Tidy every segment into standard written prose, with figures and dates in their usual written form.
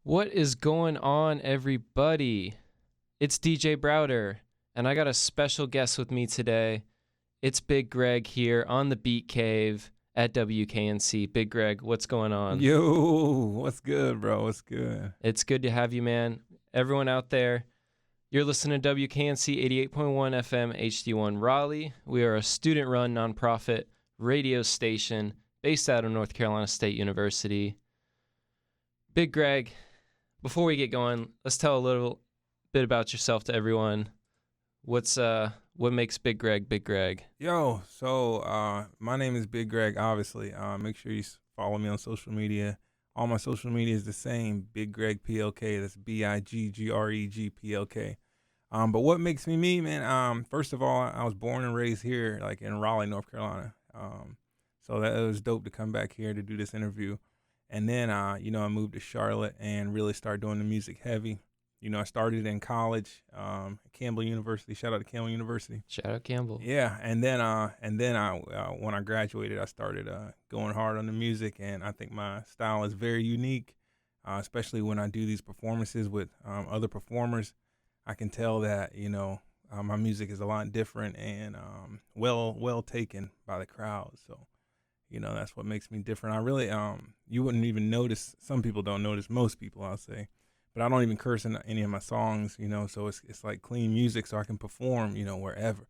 What is going on, everybody? It's DJ Browder, and I got a special guest with me today. It's Big Greg here on the Beat Cave at WKNC. Big Greg, what's going on? Yo, what's good, bro? What's good? It's good to have you, man. Everyone out there, you're listening to WKNC 88.1 FM HD1 Raleigh. We are a student-run nonprofit radio station based out of North Carolina State University. Big Greg, before we get going, let's tell a little bit about yourself to everyone. What makes Big Greg Big Greg? Yo, so my name is Big Greg, obviously. Make sure you follow me on social media. All my social media is the same, Big Greg PLK. That's BIGGREG PLK. But what makes me me, man? First of all, I was born and raised here, like in Raleigh, North Carolina. So that it was dope to come back here to do this interview. And then, I moved to Charlotte and really started doing the music heavy. I started in college, at Campbell University. Shout out to Campbell University. Shout out Campbell. Yeah, and then when I graduated, I started going hard on the music, and I think my style is very unique, especially when I do these performances with other performers. I can tell that my music is a lot different and well taken by the crowd. So. That's what makes me different. I really, you wouldn't even notice. Some people don't notice. Most people, I'll say. But I don't even curse in any of my songs, so it's like clean music so I can perform, wherever.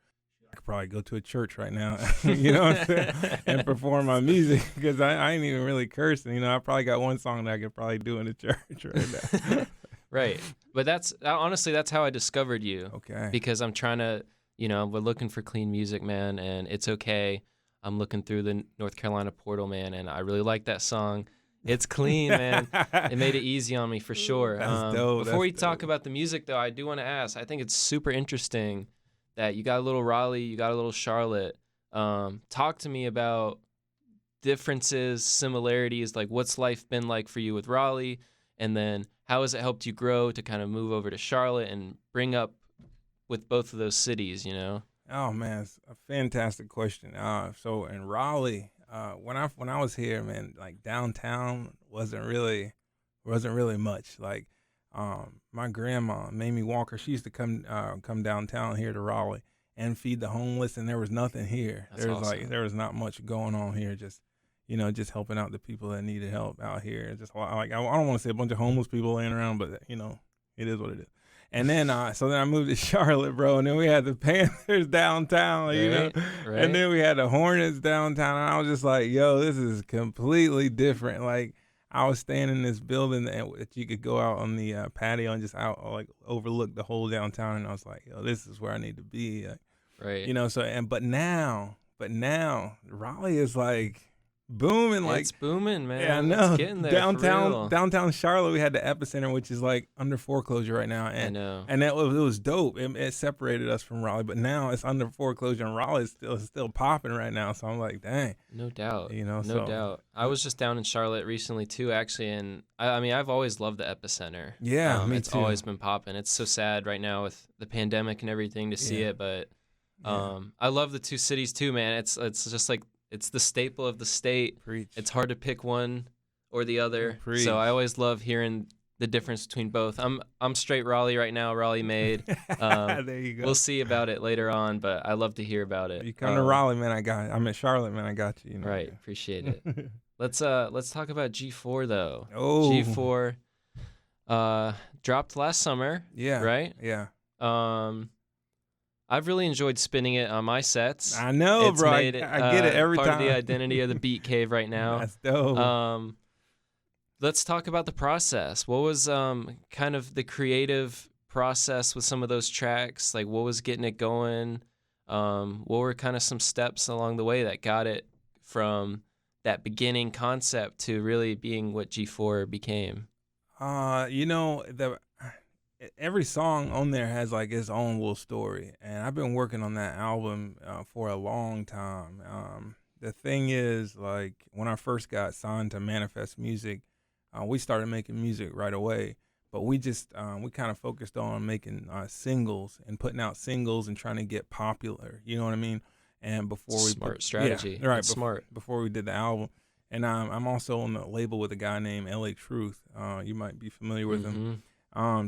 I could probably go to a church right now, what I'm saying, and perform my music because I ain't even really cursing. I probably got one song that I could probably do in the church right now. Right. But honestly, that's how I discovered you. Okay. Because I'm trying to, we're looking for clean music, man, and it's okay. I'm looking through the North Carolina portal, man, and I really like that song. It's clean, man. It made it easy on me for sure. That's dope. Before we talk about the music, though, I do want to ask, I think it's super interesting that you got a little Raleigh, you got a little Charlotte. Talk to me about differences, similarities, like what's life been like for you with Raleigh, and then how has it helped you grow to kind of move over to Charlotte and bring up with both of those cities, Oh man, it's a fantastic question. So in Raleigh, when I was here, man, like downtown wasn't really much. Like, my grandma, Mamie Walker, she used to come downtown here to Raleigh and feed the homeless, and there was nothing here. That's awesome. There was not much going on here. Just helping out the people that needed help out here. Just like I don't want to say a bunch of homeless people laying around, but it is what it is. And then, so then I moved to Charlotte, bro, and then we had the Panthers downtown, Right. And then we had the Hornets downtown, and I was just like, yo, this is completely different. Like, I was staying in this building that you could go out on the patio and just like overlook the whole downtown, and I was like, yo, this is where I need to be. Like, Right. But now, Raleigh is like booming, like it's booming, man. yeah, I know. It's getting there for real. Downtown Charlotte, we had the epicenter, which is like under foreclosure right now, and I know. and it was dope. It separated us from Raleigh, but now it's under foreclosure, and Raleigh is still popping right now. So I'm like, dang, No doubt. no doubt. I was just down in Charlotte recently too, actually, and I mean, I've always loved the epicenter. Yeah, me it's too. always been popping. It's so sad right now with the pandemic and everything to see Yeah. it, but Yeah. I love the two cities too, man. It's just like it's the staple of the state. Preach. It's hard to pick one or the other. Preach. So I always love hearing the difference between both. I'm straight Raleigh right now, Raleigh made. There you go. We'll see about it later on, but I love to hear about it. You come to Raleigh, man. I'm in Charlotte, man. I got you. Right, appreciate it. Let's talk about G4 though. Oh. G4 dropped last summer. Yeah. Right? Yeah. I've really enjoyed spinning it on my sets. I know, It's bro. made it, I get it every part time. of the identity of the Beat Cave right now. That's dope. Let's talk about the process. What was kind of the creative process with some of those tracks? Like, what was getting it going? What were kind of some steps along the way that got it from that beginning concept to really being what G4 became? Every song on there has like its own little story, and I've been working on that album for a long time. The thing is, like, when I first got signed to Manifest Music, we started making music right away, but we kind of focused on making singles and putting out singles and trying to get popular. You know what I mean? And before we Smart strategy. yeah, right, That's smart. before we did the album. And I'm also on the label with a guy named LA Truth. You might be familiar with him.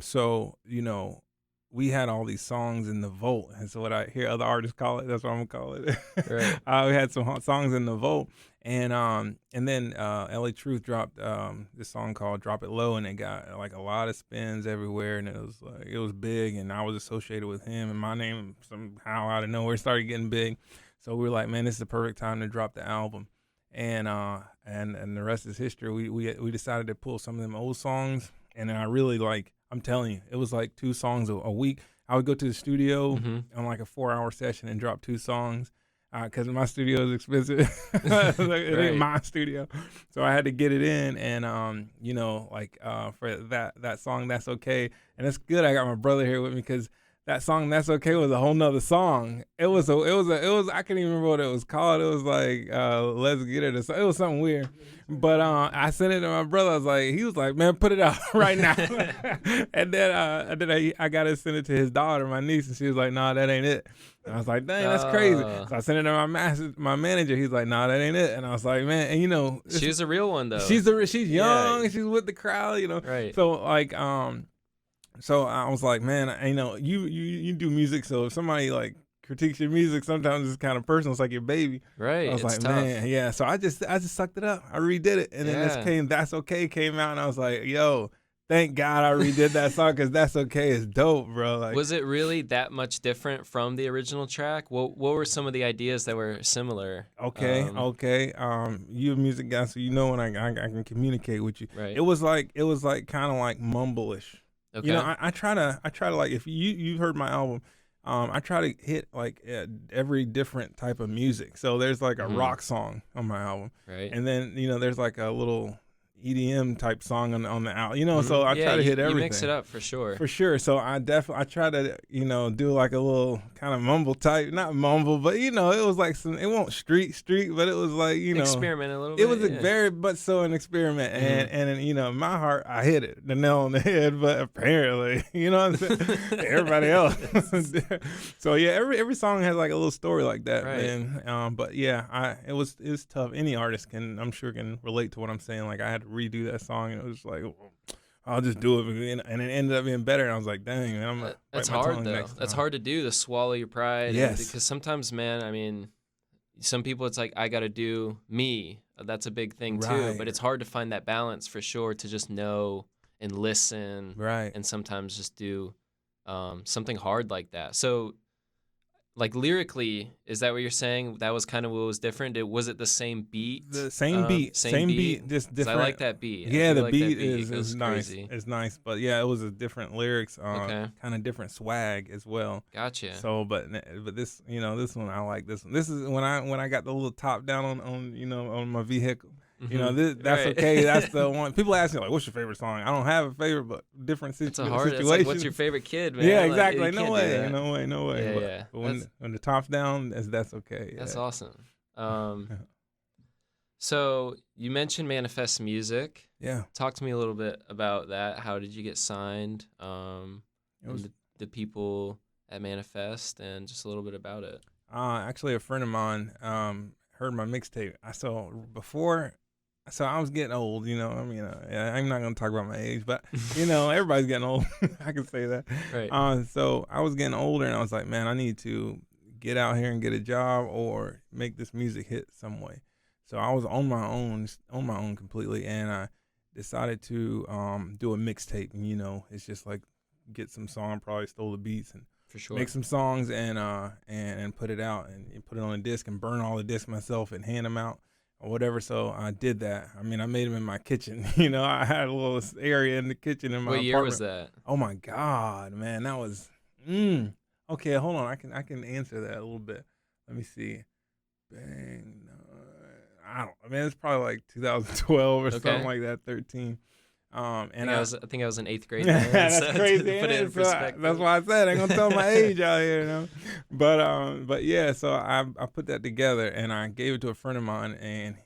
So, we had all these songs in the vault. And so what I hear other artists call it, that's what I'm going to call it. Right. We had some songs in the vault. And then LA Truth dropped this song called Drop It Low, and it got like a lot of spins everywhere, and it was big, and I was associated with him, and my name somehow out of nowhere started getting big. So we were like, man, this is the perfect time to drop the album. And the rest is history. We decided to pull some of them old songs, and then I really I'm telling you, it was like 2 songs a week. I would go to the studio on like a 4-hour session and drop 2 songs because my studio is expensive. It ain't my studio, so I had to get it in. And for that song, That's Okay, and it's good. I got my brother here with me because that song That's Okay was a whole nother song. It was I can't even remember what it was called. It was like Let's Get It. It was something weird. But I sent it to my brother. He was like, man, put it out right now. And then I got to send it to his daughter, my niece, and she was like, nah, that ain't it. And I was like, dang, that's crazy. So I sent it to my manager. He's like, nah, that ain't it. And I was like, man, and she's a real one though. She's young, and she's with the crowd, Right. So so I was like, man, you do music, so if somebody critiques your music, sometimes it's kind of personal. It's like your baby. Right. I was it's like, tough. man, yeah. So I just sucked it up. I redid it, and then That's Okay came out, and I was like, yo, thank God I redid that song because That's Okay is dope, bro. Was it really that much different from the original track? What were some of the ideas that were similar? Okay. You're a music guy, so when I can communicate with you. Right. It was kind of like mumble-ish. Okay. I try to if you've heard my album. I try to hit every different type of music. So there's like a rock song on my album, right? And then there's like a little EDM type song on the album. So I try to hit everything. You mix it up for sure. So I try to do like a little kind of mumble type, not mumble, but it was like it won't street, but it was like experiment a little bit. It was very much so an experiment, and in my heart I hit it the nail on the head, but apparently what I'm saying, everybody else. So yeah, every song has like a little story like that, right. Man. But yeah, it was tough. Any artist I'm sure can relate to what I'm saying. Like I had to redo that song, and it was like, I'll just do it, and it ended up being better. And I was like, dang, man, that's hard though. That's hard to do, to swallow your pride. Yes, because sometimes, man, I mean, some people it's like I got to do me. That's a big thing too. But it's hard to find that balance for sure, to just know and listen, right? And sometimes just do something hard like that. So, like lyrically, is that what you're saying? That was kind of what was different. Was it the same beat? The same beat, same beat, just different. I like that beat. Yeah, the beat is nice. Crazy. It's nice, but yeah, it was a different lyrics, okay. Kind of different swag as well. Gotcha. So, but this, this one I like this one. This is when I got the little top down on my vehicle. That's right. Okay. That's the one. People ask me like, "What's your favorite song?" I don't have a favorite, but different situations. It's like, what's your favorite kid, man? Yeah, exactly. Like, no way. Yeah. But when the top's down, that's okay. That's awesome. So you mentioned Manifest Music. Yeah. Talk to me a little bit about that. How did you get signed? The people at Manifest, and just a little bit about it. Actually, a friend of mine heard my mixtape. So I was getting old, I'm not going to talk about my age, but, everybody's getting old. I can say that. Right. So I was getting older, and I was like, man, I need to get out here and get a job or make this music hit some way. So I was on my own completely, and I decided to do a mixtape. And, it's just like get some song, probably stole the beats, and for sure make some songs and put it out and put it on a disc and burn all the discs myself and hand them out. Or whatever, so I did that. I mean, I made them in my kitchen. I had a little area in the kitchen in my apartment. What year was that? Oh my God, man, that was. Okay, hold on. I can answer that a little bit. Let me see. Bang. It's probably like 2012 or something like that. 13. I think I was in 8th grade. Then, that's crazy. Put it in perspective. That's why I said I ain't gonna tell my age out here, But yeah, so I put that together and I gave it to a friend of mine,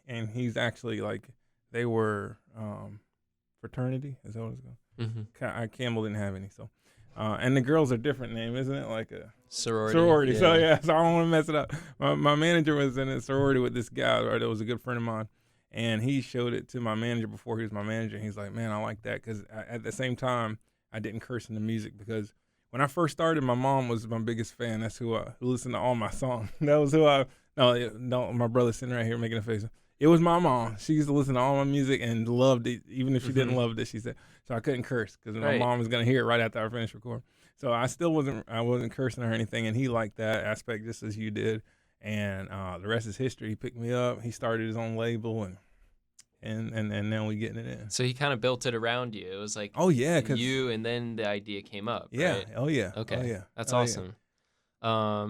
and he's actually like, they were fraternity. Is that what it's called? Mm-hmm. Campbell didn't have any, so and the girls are different name, isn't it? Like a sorority. Yeah. So I don't want to mess it up. My manager was in a sorority with this guy, or that was a good friend of mine. And he showed it to my manager before he was my manager. And he's like, man, I like that. Because at the same time, I didn't curse in the music because when I first started, my mom was my biggest fan. That's who listened to all my songs. That was who no, my brother's sitting right here making a face. It was my mom. She used to listen to all my music and loved it, even if she didn't love it, she said. So I couldn't curse because my mom was going to hear it right after I finished recording. So I wasn't cursing or anything, and he liked that aspect just as you did. And the rest is history. He picked me up. He started his own label, and now we getting it in. So he kind of built it around you. It was like you, and then the idea came up. Yeah. Right? Oh yeah. Okay. Oh yeah. That's awesome. Yeah.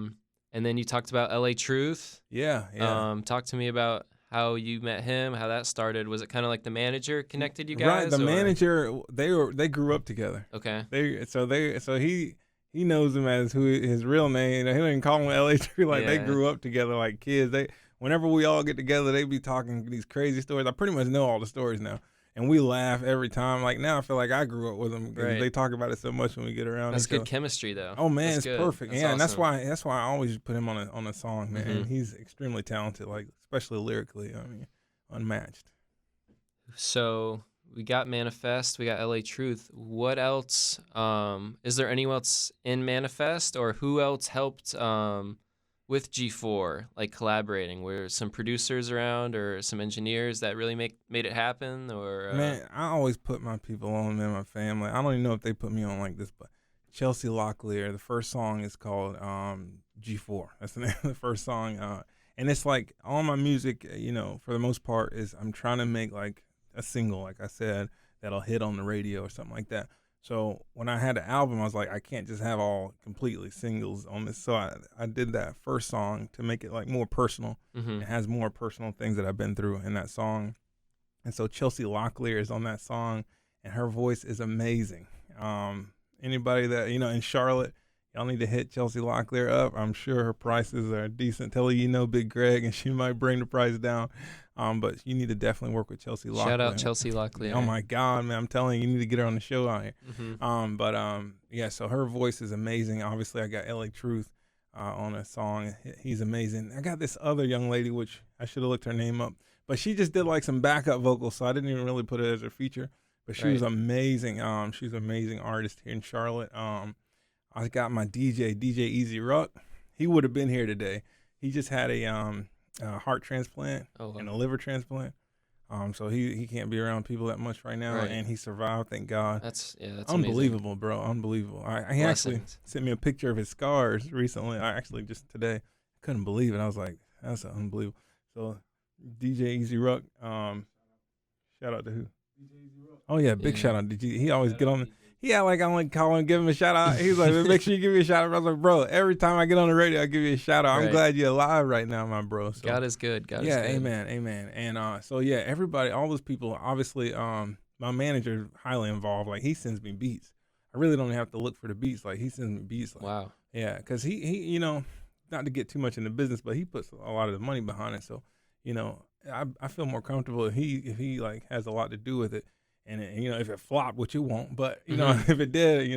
And then you talked about LA Truth. Yeah. Yeah. Talk to me about how you met him, how that started. Was it kind of like the manager connected you guys? Right. The manager, they grew up together. Okay. He knows him as his real name. He didn't even call him LA Truth. Like they grew up together like kids. Whenever we all get together, they be talking these crazy stories. I pretty much know all the stories now, and we laugh every time. Like now, I feel like I grew up with them because they talk about it so much when we get around. That's good chemistry, though. Oh man, that's it's good. perfect. That's awesome. And that's why I always put him on a song, man. And he's extremely talented, like especially lyrically. I mean, unmatched. So we got Manifest, we got LA Truth. What else? Is there anyone else in Manifest, or who else helped with G4, like collaborating? Were some producers around or some engineers that really made it happen? Or man, I always put my people on, man, my family. I don't even know if they put me on like this, but Chelsea Locklear, the first song is called G4. That's the name of the first song. And it's like all my music, for the most part, is I'm trying to make like a single, like I said, that'll hit on the radio or something like that. So when I had the album, I was like, I can't just have all completely singles on this. So I did that first song to make it like more personal. It has more personal things that I've been through in that song. And so Chelsea Locklear is on that song, and her voice is amazing. Anybody that, in Charlotte, y'all need to hit Chelsea Locklear up. I'm sure her prices are decent. Tell her Big Greg, and she might bring the price down. But you need to definitely work with Chelsea Locklear. Shout out Chelsea Locklear. Oh my God, man! I'm telling you, you need to get her on the show out here. Yeah. So her voice is amazing. Obviously, I got LA Truth on a song. He's amazing. I got this other young lady, which I should have looked her name up, but she just did like some backup vocals, so I didn't even really put it as her feature. But she was amazing. She's an amazing artist here in Charlotte. I got my DJ Easy Ruck. He would have been here today. He just had a heart transplant and a liver transplant. So he can't be around people that much right now, and he survived, thank God. That's unbelievable, amazing. Bro. Unbelievable. He actually sent me a picture of his scars recently. I actually just today couldn't believe it. I was like, that's unbelievable. So DJ Easy Ruck, shout out to who? Oh yeah, big shout out to DJ. He always get on. Yeah, like I want to call him, give him a shout out. He's like, make sure you give me a shout out. I was like, bro, every time I get on the radio, I give you a shout out. I'm glad you're alive right now, my bro. So, God is good. God is good. Amen. And so yeah, everybody, all those people, obviously, my manager highly involved. Like he sends me beats. I really don't have to look for the beats. Like he sends me beats. Like, wow. Yeah, because he not to get too much in the business, but he puts a lot of the money behind it. So, I feel more comfortable if he like has a lot to do with it. And if it flopped, which it won't, but if it did,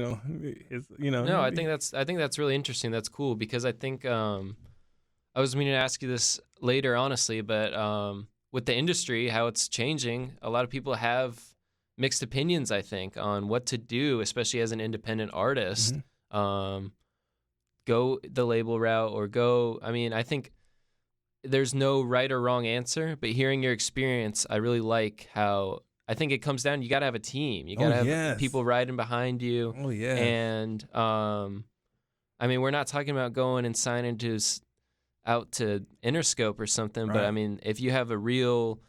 it's No, I think that's really interesting. That's cool because I think I was meaning to ask you this later, honestly, but with the industry, how it's changing, a lot of people have mixed opinions. I think on what to do, especially as an independent artist. Go the label route or go. I mean, I think there's no right or wrong answer, but hearing your experience, I really like how. I think it comes down, you got to have a team. You got to have people riding behind you. Oh, yeah. And, I mean, we're not talking about going and signing out to Interscope or something, but, I mean, if you have a real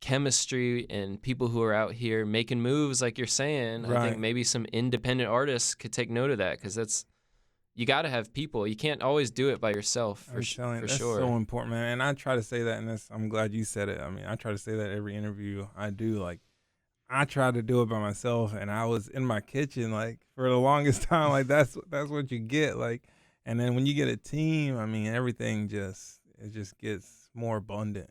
chemistry and people who are out here making moves like you're saying, I think maybe some independent artists could take note of that because you got to have people. You can't always do it by yourself, for sure. That's so important, man. And I try to say that, and I'm glad you said it. I mean, I try to say that every interview I do. Like, I try to do it by myself, and I was in my kitchen, like, for the longest time. Like, that's what you get. Like, and then when you get a team, I mean, everything just gets more abundant,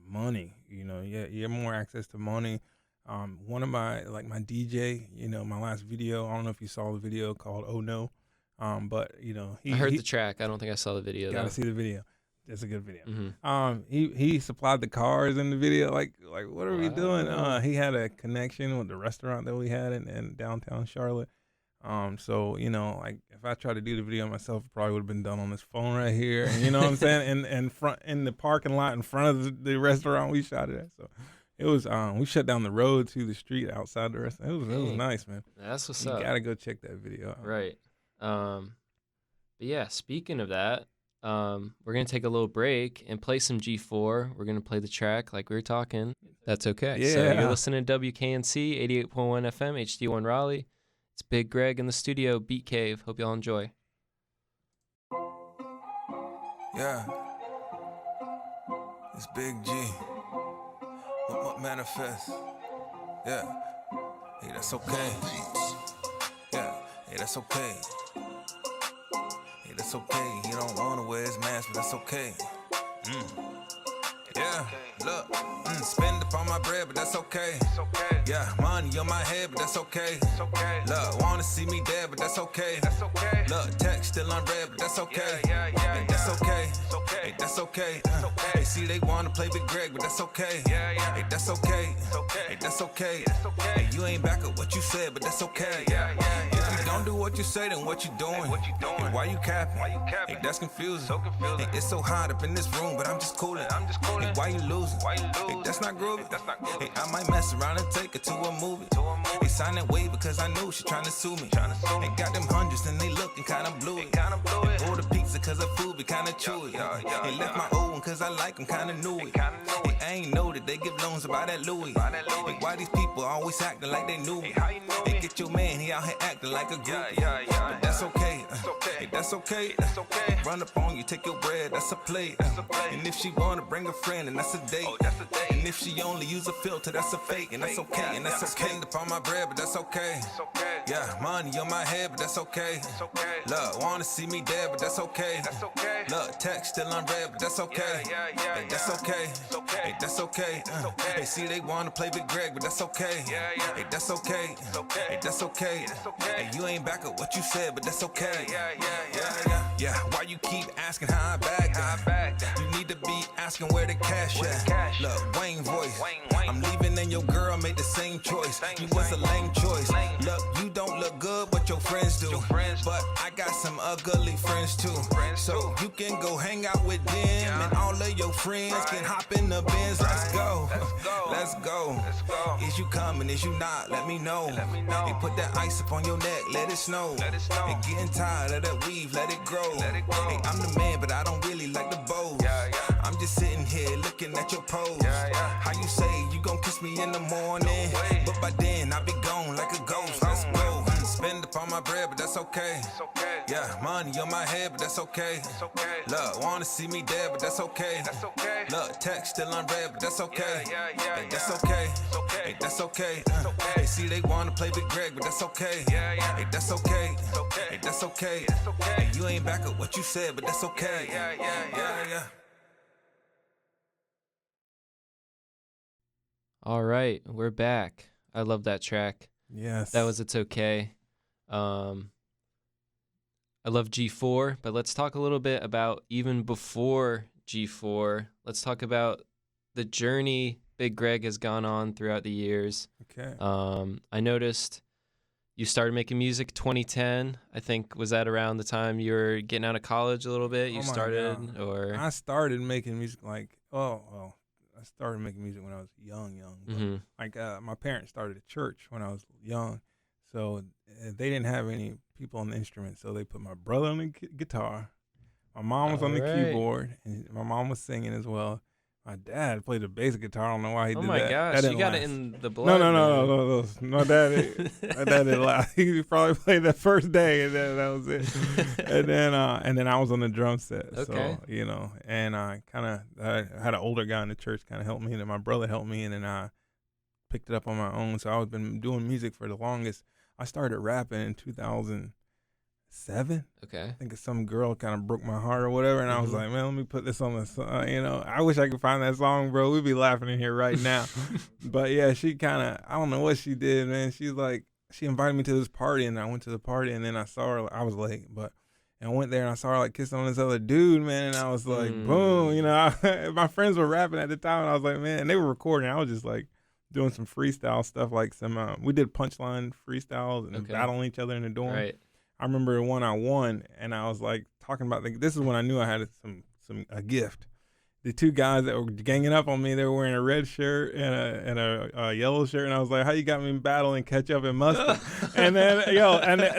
money, you have more access to money. One of my DJ, my last video, I don't know if you saw the video called Oh No. But I heard the track. I don't think I saw the video. Gotta see the video. It's a good video. Mm-hmm. He supplied the cars in the video. Like what are we doing? Wow. He had a connection with the restaurant that we had in downtown Charlotte. So like if I tried to do the video myself, it probably would have been done on this phone right here. And you know what I'm saying? In the parking lot in front of the restaurant we shot it at. So it was we shut down the road to the street outside the restaurant. It was nice, man. That's what's You up. gotta go check that video out. Right. But yeah, speaking of that, we're gonna take a little break and play some G4. We're gonna play the track like we were talking. That's okay. So Yeah. you're listening to WKNC 88.1 FM HD1 Raleigh. It's Big Greg in the studio, Beat Cave. Hope y'all enjoy. Yeah, it's Big G. What manifest? Yeah, hey, that's okay. Yeah, hey, that's okay. Hey, that's okay. He don't wanna wear his mask, but that's okay. Yeah, look, spend up on my bread, but that's okay. Yeah, money on my head, but that's okay. Look, wanna see me dead, but that's okay. Look, text still unread, but that's okay. Hey, that's okay. Hey, that's okay. They see they wanna play Big Greg, but that's okay. Hey, that's okay. Hey, that's okay. Hey, you ain't back up what you said, but that's okay. If you don't do what you say, then what you doing? Hey, why you capping? Hey, that's confusing. Hey, it's so hot up in this room, but I'm just coolin'. Hey, why you losing? Hey, that's not groovy. Hey, I might mess around and take her to a movie. Hey, sign that waiver because I knew she tryna sue me. Hey, got them hundreds and they looking kinda bluey. Hey, order pizza cause her food be kinda chewy. Hey, left my old one cause I like them kinda new it. Hey, I ain't know that they give loans about that Louis. Hey, why these people always acting like they knew me? Hey, get your man, he out here acting like a groupie. But that's okay. Hey, that's okay. Run up on you, take your bread, that's a plate. And if she wanna bring a friend, and that's a date. And if she only use a filter, that's a fake. And that's okay, and that's okay. Spend up on my bread, but that's okay. Yeah, money on my head, but that's okay. Look, wanna see me dead, but that's okay. Look, text still unread, but that's okay. Hey, that's okay. Hey, that's okay. They see they wanna play Big Greg, but that's okay. Hey, that's okay. Hey, that's okay. Hey, you ain't back up what you said, but that's okay. Yeah, why you keep asking how I back that? You need to be asking where the cash at. Look, Wayne voice. I'm leaving and your girl made the same choice. You was a lame choice. Look, you don't look good, but your friends do. But I got some ugly friends too. So you can go hang out with them and all of your friends can hop in the Benz. Let's go. Let's go. Is you coming? Is you not? Let me know. Hey, put that ice up on your neck, let it snow. Hey, getting tired of that weave, let it grow. Hey, I'm the man, but I don't really like the bows. I'm just sitting here looking at your pose. How you say you gon' kiss me in the morning, but by then I be gone like a ghost. Let's go. Spend up on my bread, but that's okay. Yeah, money on my head, but that's okay. Look, wanna see me dead, but that's okay. Look, text still unread, but that's okay. Hey, that's okay. Hey, that's okay. They see they wanna play Big Greg, but that's okay. Hey, that's okay. Hey, that's okay. Hey, you ain't back up what you said, but that's okay. Yeah. All right, we're back. I love that track. Yes. That was It's Okay. I love G4, but let's talk a little bit about even before G4. Let's talk about the journey Big Greg has gone on throughout the years. Okay. I noticed you started making music 2010. I think, was that around the time you were getting out of college a little bit? You Oh my started, God. or I started making music I started making music when I was young. But Mhm. Like my parents started a church when I was young, so they didn't have any people on the instrument, so they put my brother on the guitar, my mom was on the Alright. keyboard, and my mom was singing as well. My dad played the basic guitar. I don't know why he Oh did my that. gosh, That you didn't got last. it in the No, blood. no. My dad didn't last. He probably played that first day, and then that was it. and then I was on the drum set. Okay. So and I had an older guy in the church kind of help me, and then my brother helped me, and then I picked it up on my own. So I've been doing music for the longest. I started rapping in 2007. Okay. I think some girl kind of broke my heart or whatever, and I was Mhm. like, man, let me put this on the song. I wish I could find that song, bro. We'd be laughing in here right now. But yeah, she kind of, I don't know what she did, man. She's like, she invited me to this party, and I went to the party, and then I saw her. I was late, but and I went there and I saw her like kissing on this other dude, man. And I was like, boom, you know, my friends were rapping at the time, and I was like, man, and they were recording. I was just like doing some freestyle stuff, like we did punchline freestyles and battling each other in the dorm. Right. I remember the one I won, and I was like talking about this is when I knew I had a gift. The two guys that were ganging up on me, they were wearing a red shirt and a yellow shirt, and I was like, "How you got me battling ketchup and mustard?" And then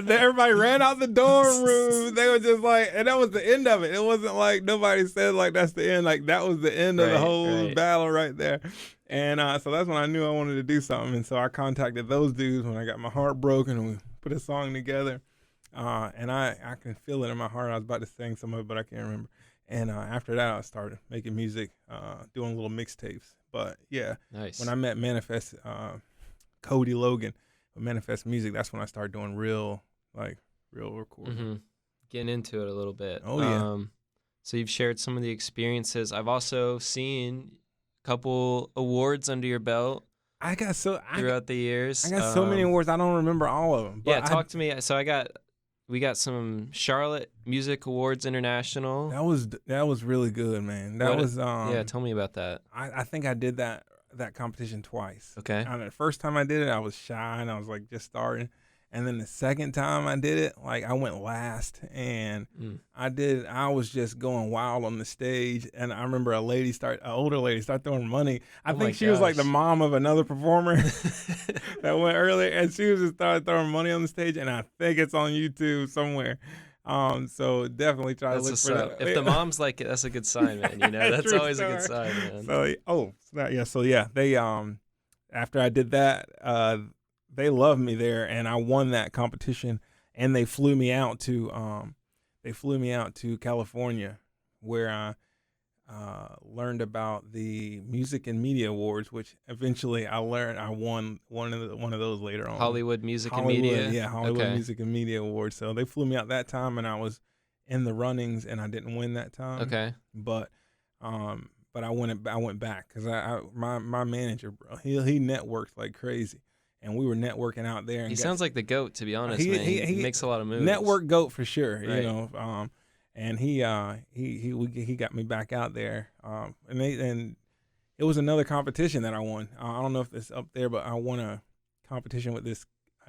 everybody ran out the dorm room. They were just like, and that was the end of it. It wasn't like nobody said like that's the end. Like that was the end of the whole battle right there. And so that's when I knew I wanted to do something. And so I contacted those dudes when I got my heart broken, and we put a song together. And I can feel it in my heart. I was about to sing some of it, but I can't remember. And after that, I started making music, doing little mixtapes. But yeah, nice. When I met Manifest, Cody Logan, with Manifest Music, that's when I started doing real recording. Mm-hmm. Getting into it a little bit. Oh yeah. So you've shared some of the experiences. I've also seen a couple awards under your belt. Throughout the years. I got so many awards. I don't remember all of them. But talk to me. So we got some Charlotte Music Awards International. That was really good, man. Tell me about that. I think I did that competition twice. Okay. The first time I did it, I was shy and I was like just starting. And then the second time I did it, like I went last, and I was just going wild on the stage. And I remember an older lady start throwing money. I think she was like the mom of another performer that went earlier, and she was just started throwing money on the stage. And I think it's on YouTube somewhere. So definitely try to look for that. If the mom's like it, that's a good sign, man. You know, that's always a good sign, man. So they after I did that, they loved me there, and I won that competition. And they flew me out to California, where I learned about the Music and Media Awards, which eventually I won one of those later on. Hollywood Music and Media. Yeah, Hollywood Music and Media Awards. So they flew me out that time, and I was in the runnings, and I didn't win that time. Okay. But I went back because my manager, bro, he networked like crazy. And we were networking out there. And he sounds like the GOAT, to be honest, man. He makes a lot of moves. Network GOAT for sure, right. You know. And he got me back out there. And it was another competition that I won. I don't know if it's up there, but I won a competition with this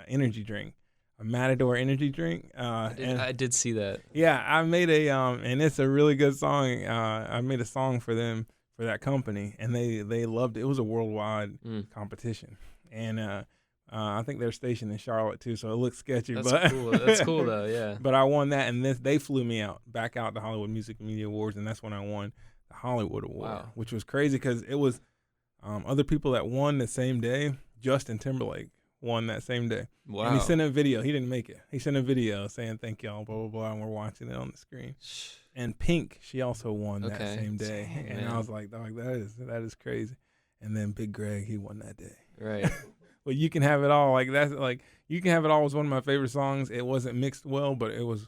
energy drink, a Matador energy drink. I did see that. Yeah, I made and it's a really good song. I made a song for them, for that company, and they loved it. It was a worldwide competition. And I think they're stationed in Charlotte too, so it looks sketchy. Cool. That's cool though, yeah. But I won that, and they flew me back out to Hollywood Music and Media Awards, and that's when I won the Hollywood Award, which was crazy because it was other people that won the same day. Justin Timberlake won that same day. Wow. And he sent a video. He didn't make it. He sent a video saying thank y'all, blah, blah, blah, and we're watching it on the screen. And Pink, she also won that same day. And I was like, dog, that is crazy. And then Big Greg, he won that day. Right. But You Can Have It All, like that's like You Can Have It All was one of my favorite songs. It wasn't mixed well, but it was,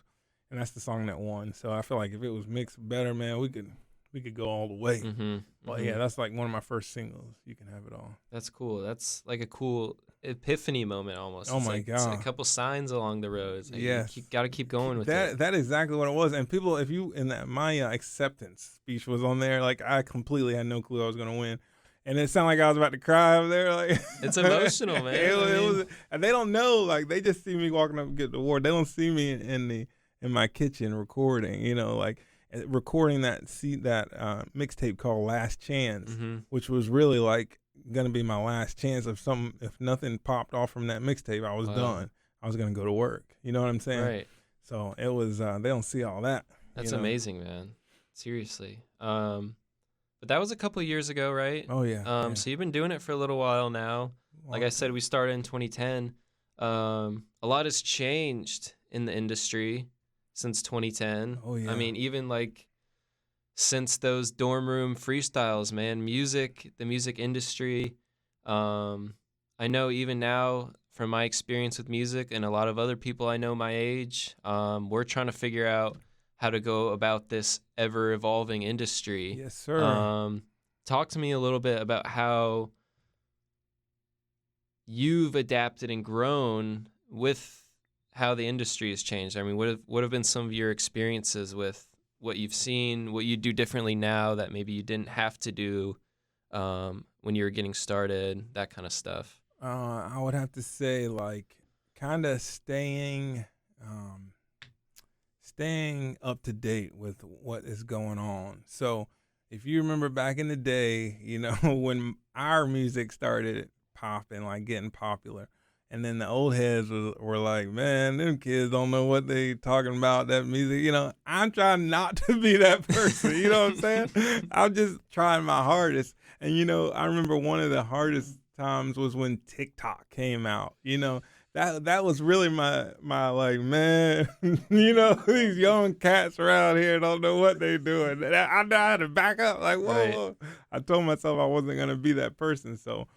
and that's the song that won. So I feel like if it was mixed better, man, we could go all the way. Mm-hmm. But yeah, that's like one of my first singles. You Can Have It All. That's cool. That's like a cool epiphany moment almost. Oh my God! It's a couple signs along the road. Like yes, you got to keep going with it. That is exactly what it was. And people, if you my acceptance speech was on there, like I completely had no clue I was gonna win. And it sounded like I was about to cry up there. Like it's emotional, man. It was, and they don't know. Like they just see me walking up and get the award. They don't see me in my kitchen recording. You know, like recording that mixtape called Last Chance, which was really like gonna be my last chance. If nothing popped off from that mixtape, I was done. I was gonna go to work. You know what I'm saying? Right. So it was. They don't see all that. That's amazing, man. Seriously. But that was a couple of years ago, right? Oh, yeah. So you've been doing it for a little while now. Like I said, we started in 2010. A lot has changed in the industry since 2010. Oh, yeah. I mean, even like since those dorm room freestyles, man, the music industry. I know even now from my experience with music and a lot of other people I know my age, we're trying to figure out how to go about this ever-evolving industry. Yes, sir. Talk to me a little bit about how you've adapted and grown with how the industry has changed. I mean, what have been some of your experiences with what you've seen, what you do differently now that maybe you didn't have to do when you were getting started, that kind of stuff? I would have to say, like, kind of staying up to date with what is going on. So if you remember back in the day, when our music started popping, like getting popular, and then the old heads were like, man, them kids don't know what they talking about, that music. I'm trying not to be that person. You know what I'm saying? I'm just trying my hardest. And, I remember one of the hardest times was when TikTok came out. That was really my like, man, these young cats around here don't know what they doing. And I had to back up, like, whoa. I told myself I wasn't going to be that person. So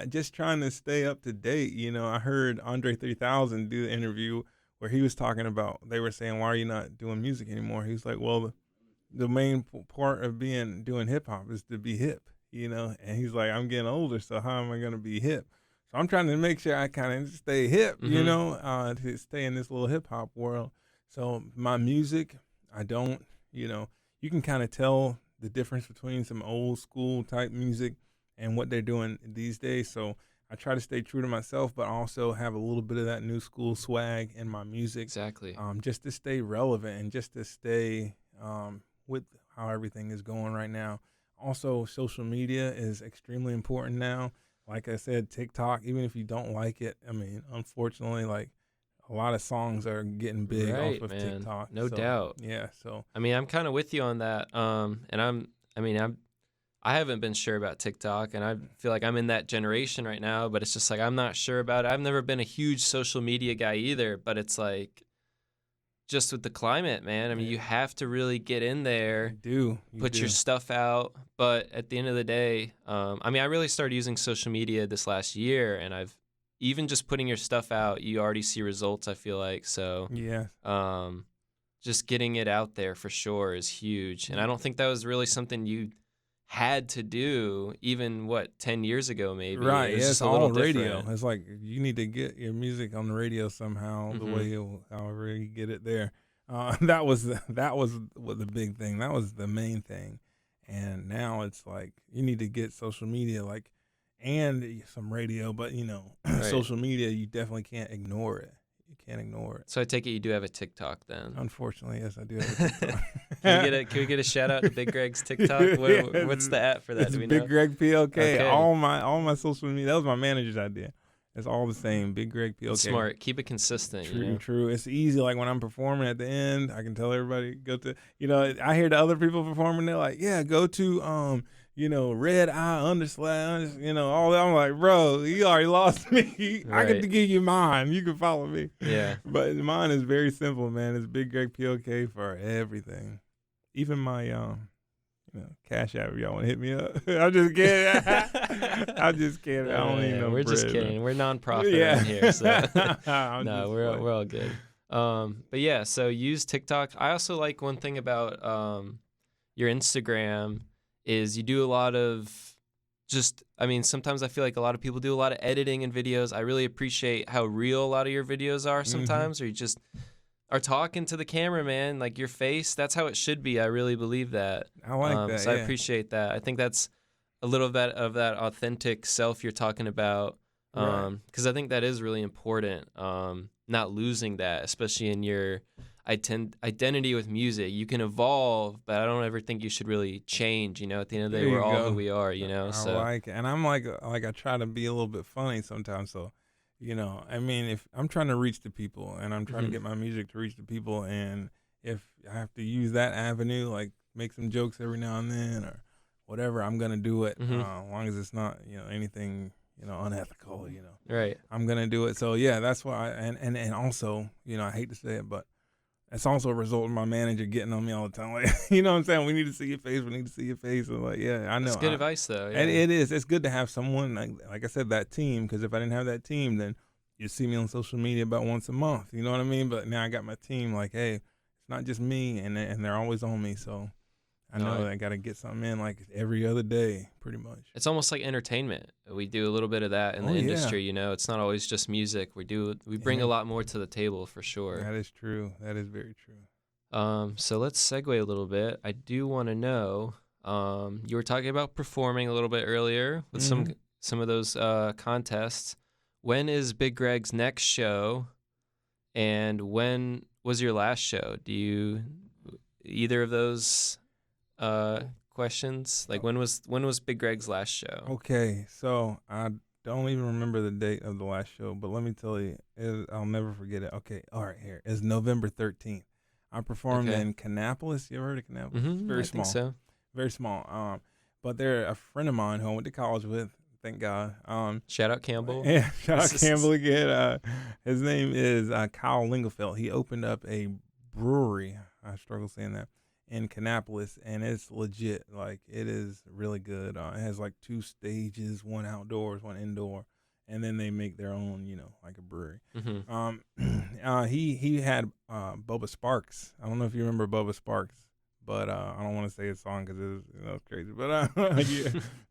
just trying to stay up to date. I heard Andre 3000 do the interview where he was talking about, they were saying, why are you not doing music anymore? He was like, well, the main part of doing hip hop is to be hip, and he's like, I'm getting older, so how am I going to be hip? So I'm trying to make sure I kind of stay hip, to stay in this little hip hop world. So my music, I don't, you can kind of tell the difference between some old school type music and what they're doing these days. So I try to stay true to myself, but also have a little bit of that new school swag in my music. Exactly. Just to stay relevant and just to stay with how everything is going right now. Also, social media is extremely important now. Like I said, TikTok, even if you don't like it, I mean, unfortunately, like, a lot of songs are getting big off of TikTok. No doubt. Yeah, so. I mean, I'm kind of with you on that. I haven't been sure about TikTok, and I feel like I'm in that generation right now, but it's just like I'm not sure about it. I've never been a huge social media guy either, but it's like, just with the climate, man. I mean, you have to really get in there, put your stuff out. But at the end of the day, I really started using social media this last year, and I've even just putting your stuff out, you already see results, I feel like. So yeah, just getting it out there for sure is huge. And I don't think that was really something you had to do even 10 years ago maybe. Right. It's just all radio. Different. It's like you need to get your music on the radio somehow, the way however you get it there. That was the big thing. That was the main thing. And now it's like you need to get social media and some radio, but social media, you definitely can't ignore it. You can't ignore it. So I take it you do have a TikTok then? Unfortunately, yes, I do have a TikTok. Can we get a shout out to Big Greg's TikTok? What's the app for that? It's Do we know? Big Greg PLK. Okay. All my social media. That was my manager's idea. It's all the same. Big Greg PLK. It's smart. Keep it consistent. True. It's easy. Like when I'm performing at the end, I can tell everybody go to. I hear the other people performing. They're like, yeah, go to Red Eye _ all that. I'm like, bro, you already lost me. Right. I get to give you mine. You can follow me. Yeah. But mine is very simple, man. It's Big Greg PLK for everything. Even my Cash App, if y'all want to hit me up. I'm just kidding. I'm just kidding. I don't need no We're bread, just kidding. man. We're nonprofit around here, so no, we're all good. But yeah, so use TikTok. I also like one thing about your Instagram is you do a lot of sometimes I feel like a lot of people do a lot of editing in videos. I really appreciate how real a lot of your videos are sometimes, or you just are talking to the camera, man, like your face. That's how it should be. I really believe that. I like that. So I appreciate that. I think that's a little bit of that authentic self you're talking about, because I think that is really important. Not losing that, especially in your identity with music. You can evolve, but I don't ever think you should really change. At the end of the day, we're all who we are. I like it, and I'm like I try to be a little bit funny sometimes. So, if I'm trying to reach the people, and I'm trying to get my music to reach the people, and if I have to use that avenue, like make some jokes every now and then or whatever, I'm gonna do it. As long as it's not anything unethical. Right. I'm gonna do it. So yeah, that's why. And also, I hate to say it, but it's also a result of my manager getting on me all the time. Like, you know what I'm saying? We need to see your face. We need to see your face. And like, yeah, I know. It's good advice, though. Yeah. And it is. It's good to have someone, like I said, that team. Because if I didn't have that team, then you'd see me on social media about once a month. You know what I mean? But now I got my team. Like, hey, it's not just me, and they're always on me. So I know I got to get something in like every other day, pretty much. It's almost like entertainment. We do a little bit of that in the industry. You know, it's not always just music. We bring a lot more to the table for sure. That is true. That is very true. So let's segue a little bit. I do want to know. You were talking about performing a little bit earlier with some of those contests. When is Big Greg's next show, and when was your last show? Do you either of those questions? Like when was Big Greg's last show? Okay, so I don't even remember the date of the last show, but let me tell you, I'll never forget it. Okay, all right, here it's November 13th. I performed in Kannapolis. You ever heard of Kannapolis? Mm-hmm, Very I small. think so. Very small. But they're a friend of mine who I went to college with. Thank God. Shout out Campbell. Yeah, shout out Campbell again. His name is Kyle Lingelfeld. He opened up a brewery. I struggle saying that. In Kannapolis, and it's legit. Like, it is really good. It has like 2 stages, one outdoors, one indoor, and then they make their own, like a brewery. Mm-hmm. He had Bubba Sparks. I don't know if you remember Bubba Sparks, but I don't want to say his song because it's crazy. But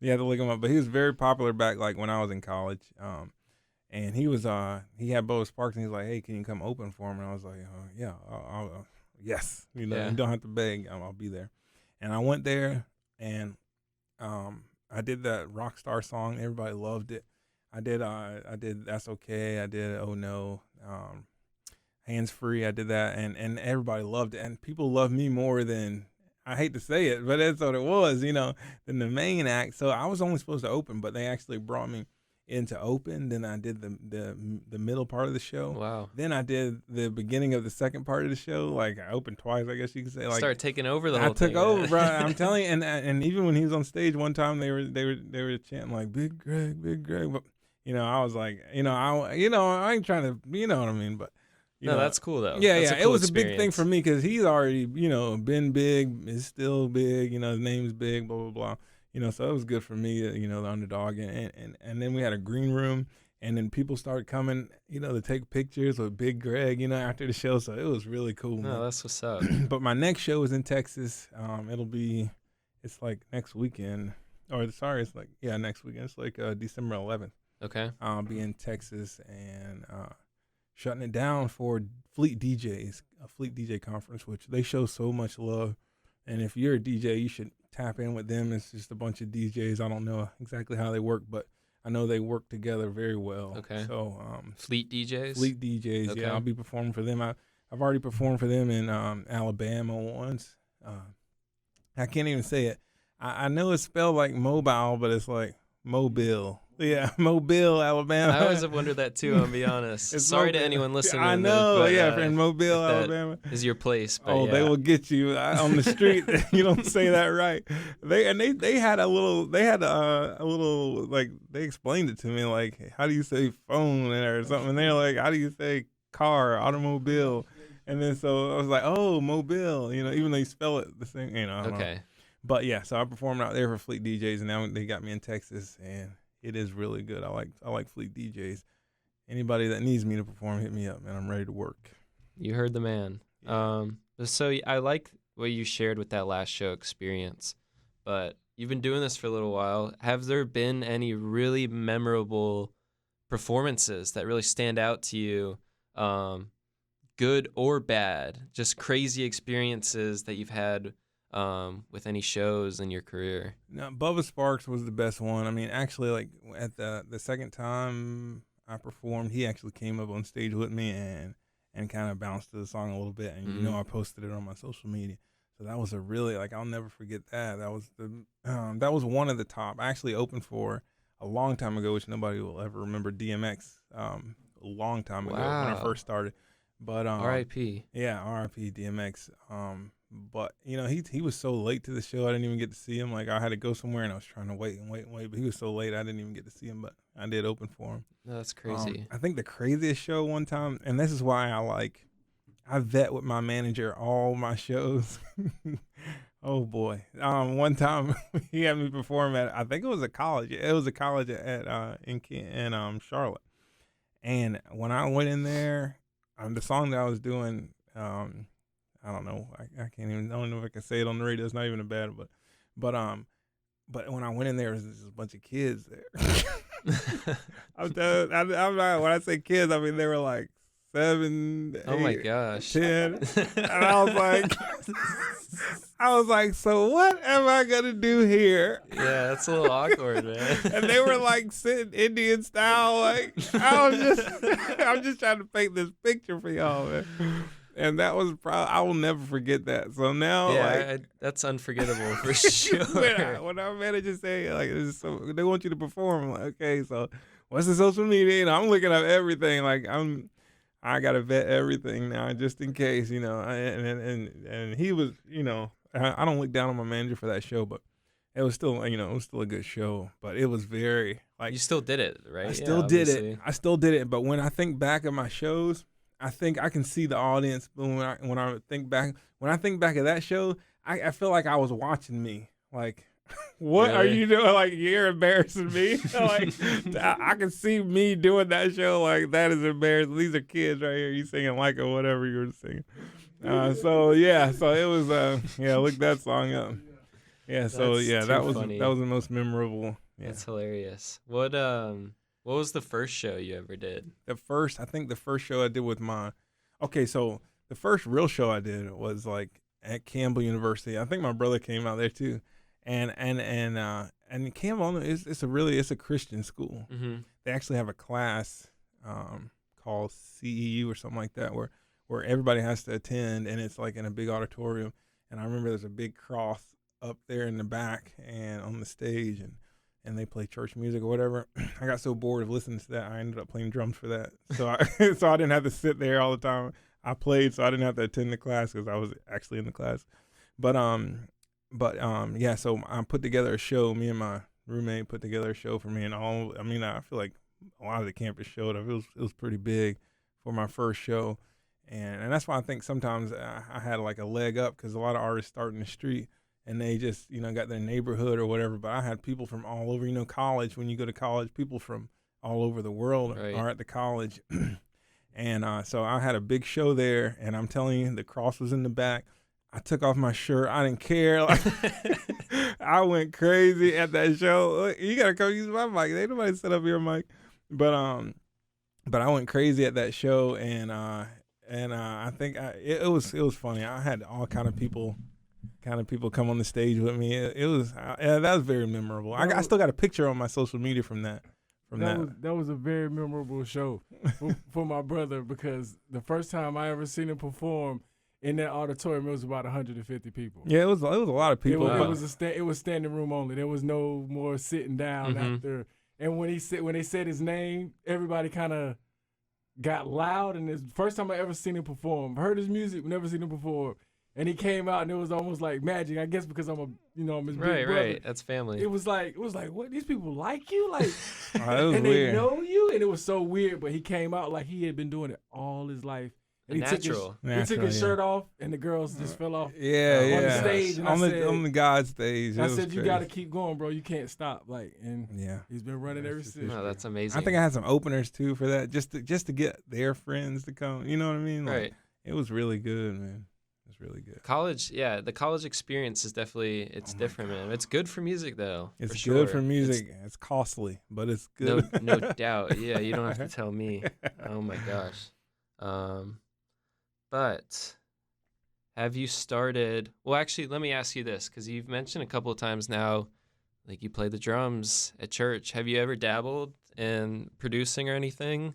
you have to look him up. But he was very popular back like when I was in college. And he had Bubba Sparks, and he's like, "Hey, can you come open for him?" And I was like, "Yeah, I'll yes, you don't have to beg. I'll be there." And I went there, and I did that Rockstar song. Everybody loved it. I did That's Okay. I did Oh No, Hands Free. I did that, and everybody loved it. And people love me more than, I hate to say it, but that's what it was, than the main act. So I was only supposed to open, but they actually brought me in to open. Then I did the middle part of the show. Wow. Then I did the beginning of the second part of the show. Like, I opened twice, I guess you could say. Like, start taking over the whole thing. I took over, bro. I'm telling you. And even when he was on stage one time, they were chanting like Big Greg, Big Greg. But I was like, I ain't trying to, you know what I mean. But that's cool though. Yeah, that's yeah. A cool it was experience. a big thing for me because he's already, been big, is still big. His name's big. Blah blah blah. So it was good for me, the underdog, and then we had a green room, and then people started coming, to take pictures with Big Greg, after the show. So it was really cool. No, man. that's what's up. But my next show is in Texas. It's like next weekend, it's like next weekend. It's like December 11th. Okay. I'll be in Texas and shutting it down for Fleet DJs, a Fleet DJ conference, which they show so much love. And if you're a DJ, you should tap in with them. It's just a bunch of DJs. I don't know exactly how they work, but I know they work together very well. Okay. So Fleet DJs? Fleet DJs, okay. Yeah. I'll be performing for them. I've already performed for them in Alabama once. I can't even say it. I know it's spelled like mobile, but it's like Mobile. Yeah, Mobile, Alabama. I always have wondered that too, I'll be honest. Sorry to anyone listening. I know, in Mobile, Alabama. Is your place. But they will get you on the street. You don't say that right. They had a little, like, they explained it to me, like, how do you say phone or something? And they're like, how do you say car, automobile? And then so I was like, oh, Mobile, even though you spell it the same, I don't know. But yeah, so I performed out there for Fleet DJs, and now they got me in Texas, and it is really good. I like Fleet DJs. Anybody that needs me to perform, hit me up, man. I'm ready to work. You heard the man. Yeah. So I like what you shared with that last show experience, but you've been doing this for a little while. Have there been any really memorable performances that really stand out to you, good or bad, just crazy experiences that you've had with any shows in your career? No, Bubba Sparks was the best one. I mean, actually, like, at the second time I performed, he actually came up on stage with me and kind of bounced to the song a little bit, and I posted it on my social media. So that was a really, like, I'll never forget that. That was one of the top. I actually opened for a long time ago, which nobody will ever remember, DMX. A long time ago when I first started. But R.I.P. Yeah, R.I.P. DMX. But he was so late to the show, I didn't even get to see him. Like, I had to go somewhere, and I was trying to wait. But he was so late, I didn't even get to see him. But I did open for him. No, that's crazy. I think the craziest show one time, and this is why I vet with my manager all my shows. Oh boy! One time he had me perform at, I think it was a college. It was a college in Charlotte. And when I went in there, the song that I was doing, I don't know. I can't even. I don't know if I can say it on the radio. It's not even a bad, but when I went in there, there was just a bunch of kids there. I'm not. When I say kids, I mean they were like 7, 8, Oh my gosh. 10, and I was like, so what am I gonna do here? Yeah, that's a little awkward, man. And they were like sitting Indian style, like I'm just trying to paint this picture for y'all, man. And that was probably, I will never forget that. So now, that's unforgettable for sure. when our manager say like, they want you to perform, I'm like, okay, so what's the social media? And I'm looking up everything, like I gotta vet everything now just in case, and he was, I don't look down on my manager for that show, but it was still, it was still a good show. But it was very like, you still did it, right? I still did it. I still did it. But when I think back at my shows, I think I can see the audience. But when I think back at that show, I feel like I was watching me. Like, what are you doing? Like, you're embarrassing me. Like, I can see me doing that show. Like, that is embarrassing. These are kids right here. You singing like or whatever you were singing. So it was look that song up. Yeah, so that was funny. That was the most memorable. Yeah. That's hilarious. What was the first show you ever did? I think the first show I did with so the first real show I did was like at Campbell University. I think my brother came out there too, and Campbell it's a Christian school. Mm-hmm. They actually have a class called CEU or something like that where everybody has to attend, and it's like in a big auditorium. And I remember there's a big cross up there in the back and on the stage, and they play church music or whatever. I got so bored of listening to that, I ended up playing drums for that. So I didn't have to sit there all the time. I played, so I didn't have to attend the class because I was actually in the class. So I put together a show. Me and my roommate put together a show for me, and I feel like a lot of the campus showed up. It was pretty big for my first show. And that's why I think sometimes I had like a leg up, because a lot of artists start in the street and they just, got their neighborhood or whatever. But I had people from all over, college. When you go to college, people from all over the world are at the college. And so I had a big show there, and I'm telling you, the cross was in the back. I took off my shirt. I didn't care. Like, I went crazy at that show. Look, you got to come use my mic. Ain't nobody set up your mic. But I went crazy at that show, and I think it was funny. I had all kind of people come on the stage with me. That was very memorable. I still got a picture on my social media from that. That was a very memorable show for my brother, because the first time I ever seen him perform in that auditorium, it was about 150 people. Yeah, it was a lot of people. It was standing room only. There was no more sitting down after. And when they said his name, everybody kind of got loud. And it's the first time I ever seen him perform. Heard his music, never seen him perform. And he came out, and it was almost like magic. I guess because I'm his big brother. Right. That's family. It was like, what? These people like you, like, and they know you, and it was so weird. But he came out like he had been doing it all his life. And he took his shirt off, and the girls just fell off. On the stage, and on the God stage. I said, you got to keep going, bro. You can't stop. He's been running ever since. No, that's amazing. I think I had some openers too for that, just to get their friends to come. You know what I mean? Right. It was really good, man. It was really good. College, the college experience is definitely different, man. It's good for music though. It's good for music. It's costly, but it's good. No doubt. Yeah, you don't have to tell me. Oh my gosh. But have you started? Well, actually, let me ask you this, because you've mentioned a couple of times now, like you play the drums at church. Have you ever dabbled in producing or anything?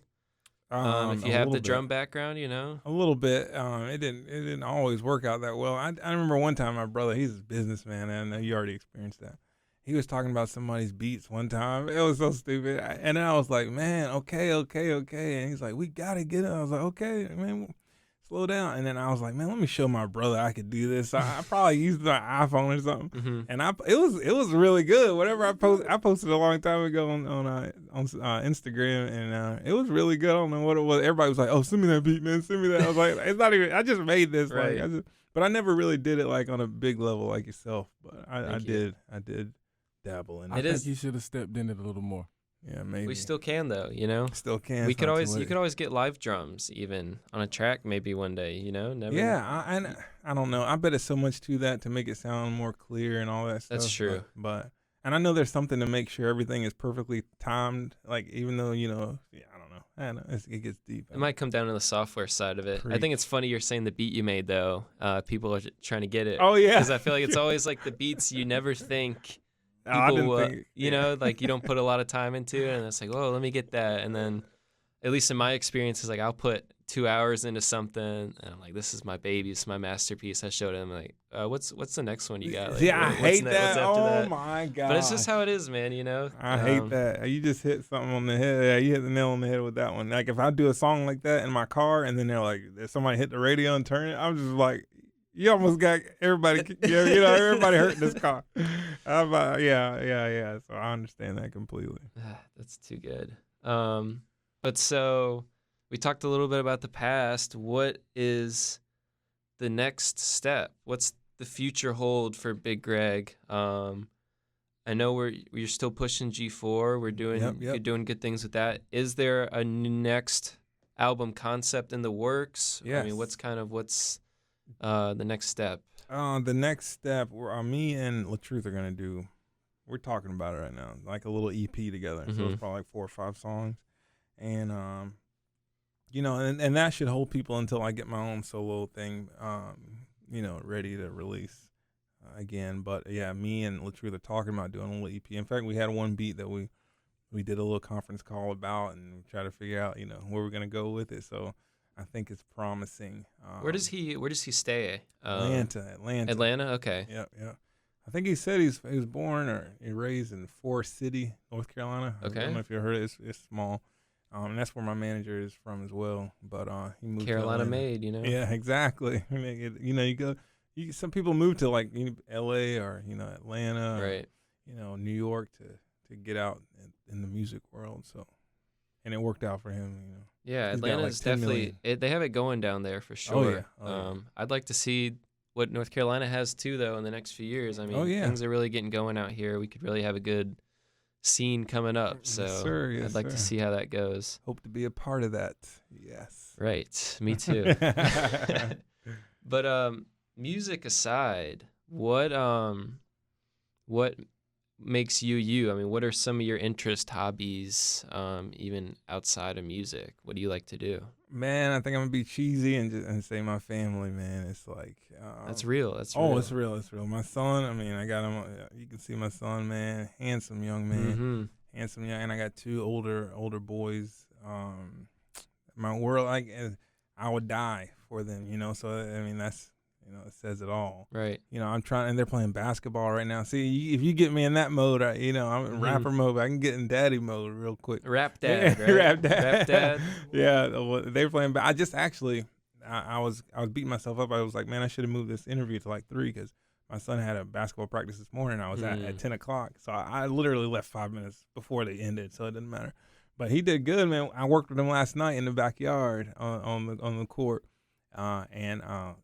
If you have the drum background, a little bit. It didn't always work out that well. I remember one time my brother, he's a businessman, and I know you already experienced that. He was talking about somebody's beats one time. It was so stupid. And then I was like, man, okay. And he's like, we got to get it. I was like, okay, man, slow down. And then I was like, man, let me show my brother I could do this. I probably used my iPhone or something. Mm-hmm. And it was really good. Whatever I posted a long time ago on Instagram, and it was really good. I don't know what it was. Everybody was like, oh, send me that beat, man. Send me that. I was like, it's not even, I just made this. Right. But I never really did it like on a big level like yourself. But I did dabble in it. I think you should have stepped in it a little more. Yeah, maybe. We still can though, you know. Still can. We It's could not too always you late. could always get live drums even on a track maybe one day, you know. Never. Yeah, I don't know. I bet it's so much to that to make it sound more clear and all that stuff. That's true. But and I know there's something to make sure everything is perfectly timed. Like even though I don't know. It gets deep. It might come down to the software side of it. I Preach. think it's funny you're saying the beat you made though. People are trying to get it. Oh yeah. Because I feel like it's always like the beats you never think. People, I didn't think. you know, like you don't put a lot of time into it, and it's like, oh, let me get that, and then, at least in my experience, is like I'll put 2 hours into something, and I'm like, this is my baby, this is my masterpiece. I showed him like, what's the next one you got? Like, Yeah, I hate what's that. after Oh that? my god. But it's just how it is, man. You know. I hate that. You just hit something on the head. Yeah, you hit the nail on the head with that one. Like if I do a song like that in my car, and then they're like, somebody hit the radio and turn it, I'm just like, you almost got everybody. Everybody hurt in this car. Yeah. So I understand that completely. That's too good. But so we talked a little bit about the past. What is the next step? What's the future hold for Big Greg? I know we're still pushing G4. We're doing You're doing good things with that. Is there a next album concept in the works? Yes. I mean, what's the next step? The next step, me and LaTruth are gonna do. We're talking about it right now, like a little EP together. So it's probably like 4 or 5 songs, and and that should hold people until I get my own solo thing, ready to release again. But yeah, me and LaTruth are talking about doing a little EP. In fact, we had one beat that we did a little conference call about and try to figure out where we're gonna go with it. So I think it's promising. Where does he stay? Atlanta. Atlanta. Okay. Yeah. I think he said he was born or raised in Forest City, North Carolina. Okay. I don't know if you heard it. It's small, and that's where my manager is from as well. But he moved Carolina to made, you know. Yeah, exactly. I mean, you go. Some people move to like L.A. or Atlanta, Right. Or, New York to get out in the music world. So, and it worked out for him. Yeah, He's got, Atlanta's like, 10 definitely they have it going down there for sure. Oh, yeah. I'd like to see what North Carolina has too, though, in the next few years. I mean, things are really getting going out here. We could really have a good scene coming up. So Yes, sir. Yes, I'd like to see how that goes. Hope to be a part of that. Yes. Right, me too. But music aside, what makes you? I mean, what are some of your interest, hobbies, even outside of music? What do you like to do? Man, I think I'm gonna be cheesy and say my family. Man, it's like That's real. It's real. My son. I mean, I got him. You can see my son, man. Handsome young man. Mm-hmm. Handsome young. And I got 2 older boys. My world, I would die for them. So I mean, that's it says it all. Right. I'm trying, and they're playing basketball right now. See, if you get me in that mode, I'm in rapper mode. But I can get in daddy mode real quick. Rap dad, right? Rap dad. Rap dad. Yeah, they were playing. I just actually, I was beating myself up. I was like, man, I should have moved this interview to like 3 because my son had a basketball practice this morning. I was at 10 o'clock, so I literally left 5 minutes before they ended, so it didn't matter. But he did good, man. I worked with him last night in the backyard on the court. And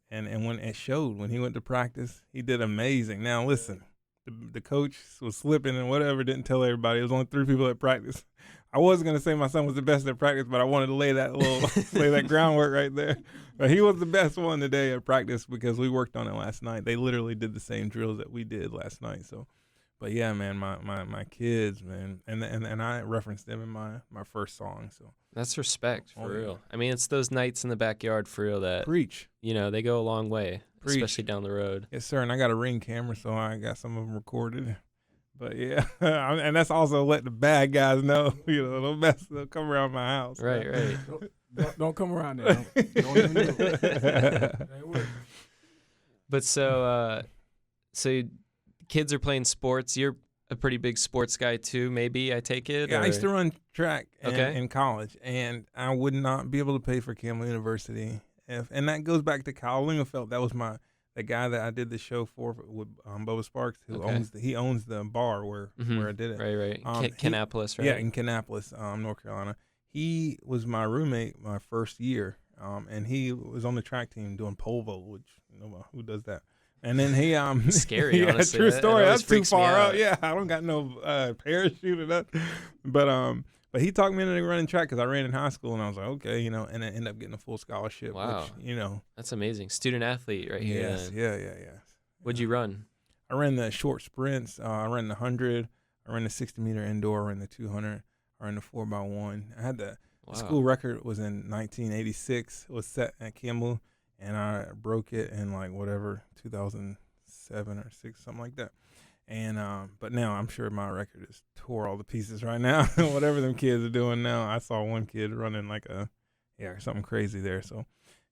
when it showed, when he went to practice, he did amazing. Now listen, the coach was slipping and whatever, didn't tell everybody. It was only 3 people at practice. I wasn't gonna say my son was the best at practice, but I wanted to lay that groundwork right there. But he was the best one today at practice because we worked on it last night. They literally did the same drills that we did last night. So, but yeah, man, my kids, man, and I referenced them in my first song. So. That's respect for real. I mean, it's those nights in the backyard for real that Preach. They go a long way, Preach. especially down the road. Yes, sir. And I got a Ring camera, so I got some of them recorded. But yeah, and that's also let the bad guys know, they'll come around my house. Right. Don't come around there. Don't even do it. But so kids are playing sports. You're a pretty big sports guy too, maybe, I take it? Yeah, or? I used to run track Okay. in college, and I would not be able to pay for Campbell University. And that goes back to Kyle Lingelfeld. That was the guy that I did the show for with Bubba Sparks, who owns the bar where I did it. Right. Kannapolis, right? Yeah, in Kannapolis, North Carolina. He was my roommate my first year, and he was on the track team doing pole vault, which who does that? And then he Scary, yeah, honestly. true That story. always That's too freaks me far out. out. Yeah, I don't got no parachute or nothing. But he talked me into running track because I ran in high school, and I was like, okay, and then ended up getting a full scholarship. Wow. Which, That's amazing. Student athlete right here. yes, Then. yeah. What'd you run? I ran the short sprints. I ran the 100. I ran the 60-meter indoor. I ran the 200. I ran the 4x1. I had the school record was in 1986. It was set at Campbell, and I broke it in 2007 or 6, something like that. And but now I'm sure my record is tore all the pieces right now. Whatever them kids are doing now. I saw one kid running something crazy there. So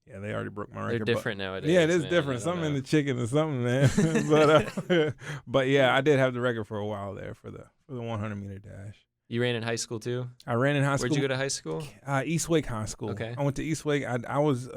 yeah, they already broke my record. They're different nowadays. Yeah, it is man. different. Something in the chicken or something, man. but yeah, I did have the record for a while there for the 100-meter dash. You ran in high school too? I ran in high school. Where'd you go to high school? Eastwake High School. Okay. I went to Eastwake. I was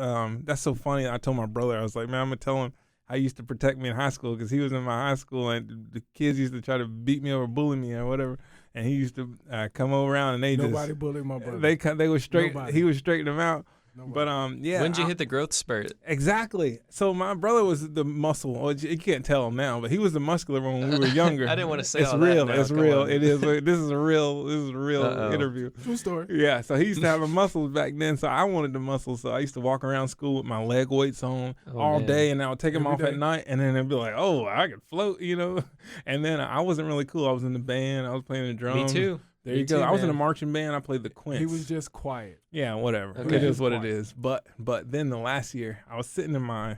that's so funny. I told my brother, I was like, man, I'm gonna tell him how he used to protect me in high school because he was in my high school and the kids used to try to beat me or bully me or whatever. And he used to come around and Nobody bullied my brother. They were straight. Nobody. He would straighten them out. Nobody. But yeah. When'd you hit the growth spurt? Exactly. So my brother was the muscle. Well, you can't tell him now, but he was the muscular one when we were younger. I didn't want to say it's all real. that. No, it's come real. on. It is. This is a real Uh-oh. interview. True story. Yeah. So he used to have the muscles back then. So I wanted the muscles. So I used to walk around school with my leg weights on all man. day, and I would take them Every off day. at night, and then it'd be like, oh, I could float, And then I wasn't really cool. I was in the band. I was playing the drums. Me too. There Me you go. too, I was in a man. marching band. I played the quints. He was just quiet. Yeah, whatever. Okay. It is what it Quiet. is. But then the last year, I was sitting in my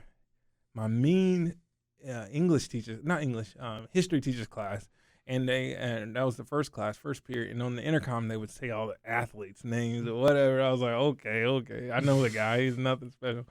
mean history teacher's class, and that was the first period. And on the intercom, they would say all the athletes' names or whatever. I was like, okay, I know the guy. He's nothing special.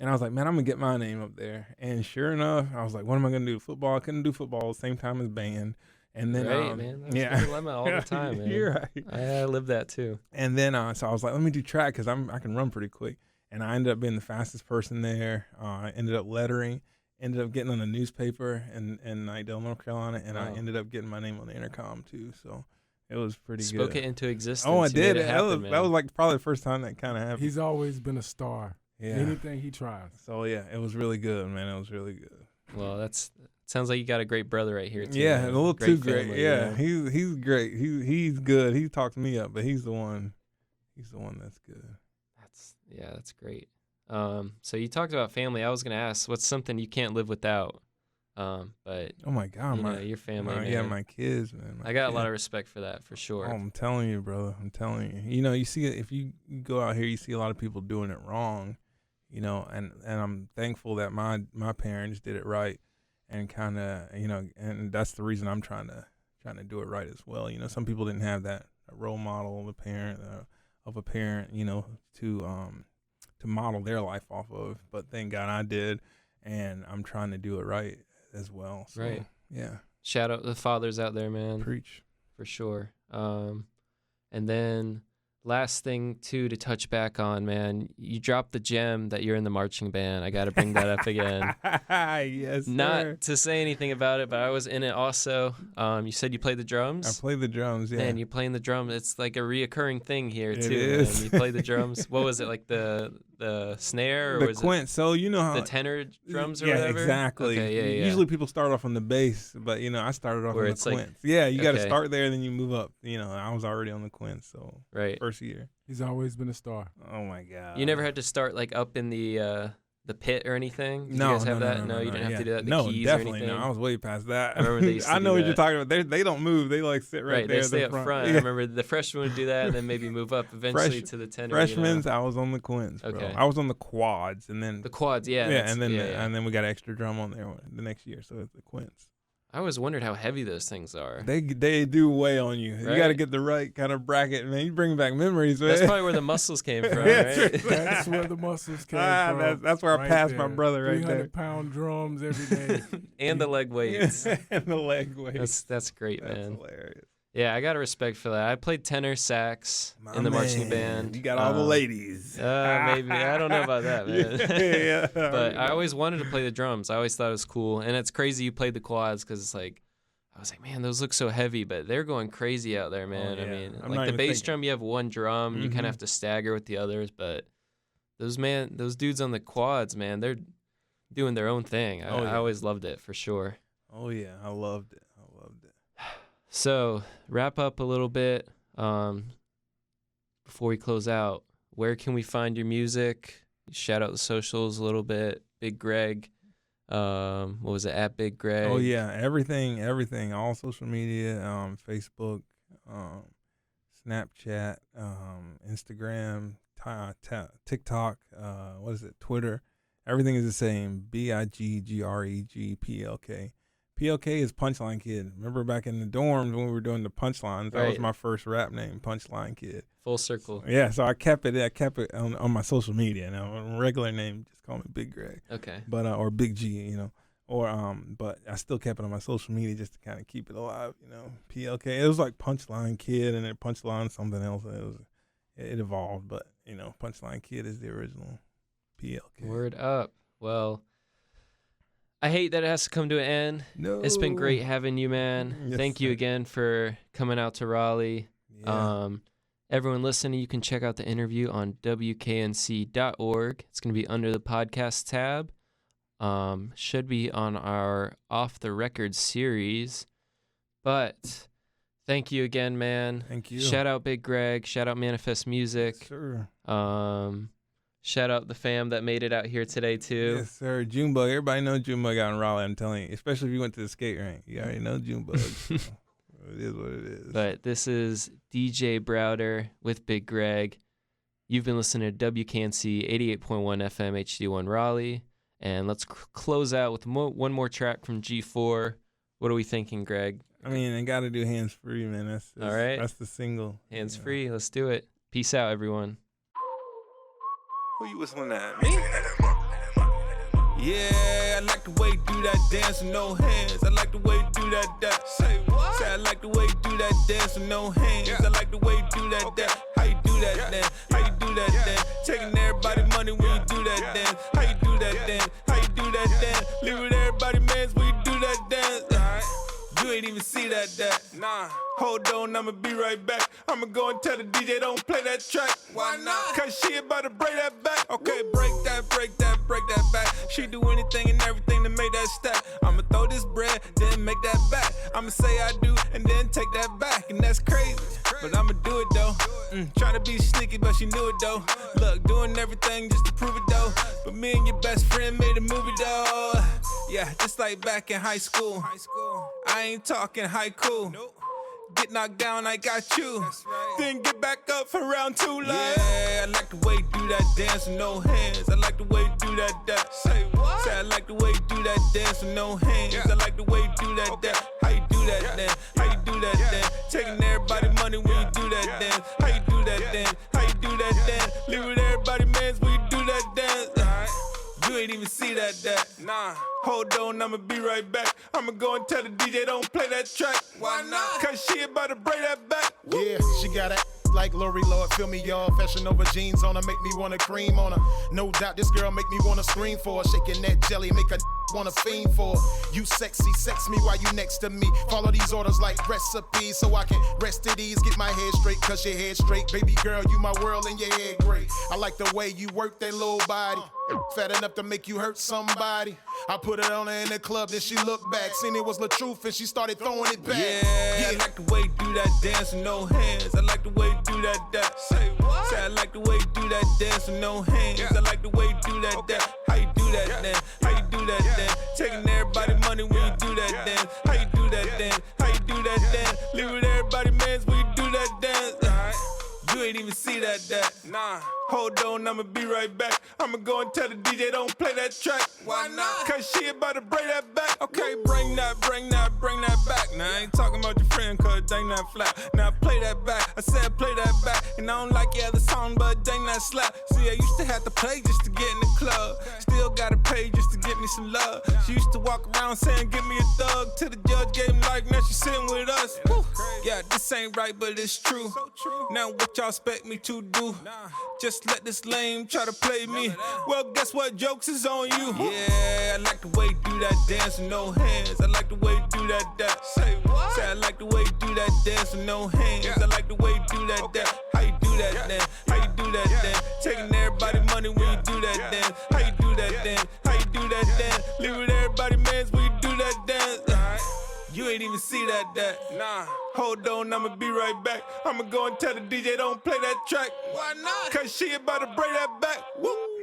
And I was like, man, I'm gonna get my name up there. And sure enough, I was like, what am I gonna do? Football? I couldn't do football at the same time as band. And then, Right, man. That's yeah, the dilemma all the time, man. You're right. I live that too. And then, so I was like, let me do track because I can run pretty quick. And I ended up being the fastest person there. I ended up lettering, ended up getting on a newspaper in Idell, North Carolina, and I Wow. ended up getting my name on the intercom too. So it was pretty Spoke good. it into existence. Oh, I You did. made it happen, that man. was like probably the first time that kind of happened. He's always been a star. Yeah. Anything he tries. So yeah, it was really good, man. It was really good. Well, sounds like you got a great brother right here too. Yeah, man. a little too great. family, Yeah, you know? he's great. He's good. He talks me up, but he's the one. He's the one that's good. That's great. So you talked about family. I was gonna ask, what's something you can't live without? But Oh my God, your family, man. yeah, my kids, man. I got a lot of respect for that, for sure. Oh, I'm telling you, brother. I'm telling you. You see it if you go out here, you see a lot of people doing it wrong. And I'm thankful that my parents did it right, and kind of and that's the reason I'm trying to do it right as well. Some people didn't have that role model of a parent to model their life off of, but thank God I did, and I'm trying to do it right as well. So, Right. Yeah. Shout out the fathers out there, man. Preach. For sure. And then last thing too to touch back on, man, you dropped the gem that you're in the marching band. I got to bring that up again. Yes, sir. Not to say anything about it, but I was in it also. You said you played the drums. I play the drums. Yeah. Man, you playing the drums. It's like a reoccurring thing here It too. is. Man. You play the drums. What was it, like the snare or the was quint. So how it the tenor drums or yeah, whatever? exactly. Okay, yeah. Usually people start off on the bass, but I started off Where on the it's like- quints. Yeah, you got to okay. start there, and then you move up. I was already on the quints, so Right. first year. He's always been a star. Oh my God. You never had to start like up in the pit or anything? Did No, you guys have no, that? no, you didn't have yeah. to do that. The No, keys definitely or anything. no. I was way past that. I remember they used to I do know what you're that. talking about. They don't move. They like sit right, there. They at stay the up front. front. I Yeah. remember the freshmen would do that, and then maybe move up eventually to the tenor. Freshmen's, I was on the quints, bro. Okay. I was on the quads, and then The quads, yeah. and then yeah. and then we got an extra drum on there the next year, so it's the quints. I always wondered how heavy those things are. They do weigh on you. You Right? got to get the right kind of bracket, man. You bring back memories, man. That's probably where the muscles came from, Yeah, right? true. That's where the muscles came from. That's where I right passed my there. brother right there. 300-pound drums every day. And the leg weights. And the leg weights. That's great, That's man. hilarious. Yeah, I got a respect for that. I played tenor sax My in the marching man, band. You got all the ladies. Maybe. I don't know about that, man. yeah. But I always wanted to play the drums. I always thought it was cool. And it's crazy you played the quads because it's like, I was like, man, those look so heavy, but they're going crazy out there, man. yeah. I mean, I'm like not the even bass thinking. drum, you have one drum. You kind Mhm. of have to stagger with the others, but those dudes on the quads, man, doing their own thing. Oh, yeah. I always loved it for sure. Oh yeah, I loved it. So wrap up a little bit before we close out. Where can we find your music? Shout out the socials a little bit. Big Greg. What was it, at Big Greg? Oh yeah, everything, all social media, Facebook, Snapchat, Instagram, TikTok, what is it, Twitter. Everything is the same. BIGGREGPLK. PLK is Punchline Kid. Remember back in the dorms when we were doing the punchlines? That was my first rap name, Punchline Kid. Full circle. Yeah, so I kept it on my social media. Now, regular name, just call me Big Greg. Okay. But or Big G, you know. But I still kept it on my social media just to kind of keep it alive, you know. PLK. It was like Punchline Kid and then Punchline something else. It evolved, but you know, Punchline Kid is the original PLK. Word up. Well, I hate that it has to come to an end. No. It's been great having you, man. Yes, Thank you again for coming out to Raleigh. Yeah. Everyone listening, you can check out the interview on WKNC.org. It's going to be under the podcast tab. Should be on our Off the Record series. But thank you again, man. Thank you. Shout out Big Greg. Shout out Manifest Music. Yes, sir. Shout out the fam that made it out here today, too. Yes, sir. Junebug. Everybody knows Junebug out in Raleigh, I'm telling you. Especially if you went to the skate rink. You already know Junebug. So it is what it is. But this is DJ Browder with Big Greg. You've been listening to WKNC 88.1 FM HD1 Raleigh. And let's close out with one more track from G4. What are we thinking, Greg? I mean, I got to do Hands Free, man. That's all right. That's the single. Hands Free. Let's do it. Peace out, everyone. Who you whistling at? Me? Yeah, I like the way you do that dance with no hands. I like the way you do that. Say what? Say I like the way you do that dance with no hands. I like the way you do that. How you do that then? How you do that then? Taking everybody money when you do that dance. How you do that then? How you do that then? Live with everybody mans when you do that dance. You ain't even see that. Nah. Hold on, I'ma be right back. I'ma go and tell the DJ don't play that track. Why not? Cause she about to break that back. Okay, break that back. She do anything and everything to make that stack. I'ma throw this bread, then make that back. I'ma say I do, and then take that back. And that's crazy, but I'ma do it though. Trying to be sneaky, but she knew it though. Look, doing everything just to prove it though. But me and your best friend made a movie though. Yeah, just like back in high school. I ain't talking haiku. Get knocked down, I got you. Right. Then get back up for round 2. Like. Yeah, I like the way you do that dance with no hands. I like the way you do that. Say what? Say I like the way you do that dance with no hands. I like the way you do that. How you do that then? How you do that then? Taking everybody money when you do that dance. How you do that then? How you do that then? Live with everybody mans when you do that dance. You ain't even see that. Nah. Hold on, I'ma be right back. I'ma go and tell the DJ don't play that track. Why not? Cause she about to break that back. Yeah, she got it like Lori Lord, feel me, y'all. Fashion over jeans on her, make me wanna cream on her. No doubt this girl make me wanna scream for her. Shaking that jelly, make a wanna fiend for her. You sexy, sex me while you next to me. Follow these orders like recipes so I can rest at ease. Get my head straight, cause your head straight. Baby girl, you my world and your head great. I like the way you work that little body. Fat enough to make you hurt somebody. I put it on her in the club, then she looked back. Seen it was the truth and she started throwing it back. Yeah, I like the way you do that dance with no hands. I like the way you do that. Say what? Say I like the way you do that dance with no hands. I like the way you do that. How you do that then? How you do that then? Taking everybody money when you do that dance. How you do that then? How you do that then? Live with everybody mans when you do that dance. You ain't even see that. Nah. Hold on, I'ma be right back. I'ma go and tell the DJ don't play that track. Why not? Cause she about to break that back. Okay, bring that back. Now I ain't talking about your friend cause dang that flat. Now play that back. I said play that back. And I don't like your other song, but dang that slap. See, I used to have to play just to get in the club. Still gotta pay just to get me some love. She used to walk around saying give me a thug. Till the judge gave him life, now she sitting with us. Yeah, this ain't right, but it's true. Now what y'all expect me to do? Just let this lame try to play me. Well, guess what? Jokes is on you. Yeah, I like the way you do that dance with no hands. I like the way you do that. Say what? Say I like the way you do that dance with no hands. I like the way you do that. How you do that then? How you do that then? Taking everybody money when you do that then. How you do that then? How you do that dance. Live with everybody, mans when you do that dance. You ain't even see that. Nah. Hold on, I'ma be right back. I'ma go and tell the DJ don't play that track. Why not? Cause she about to break that back. Woo.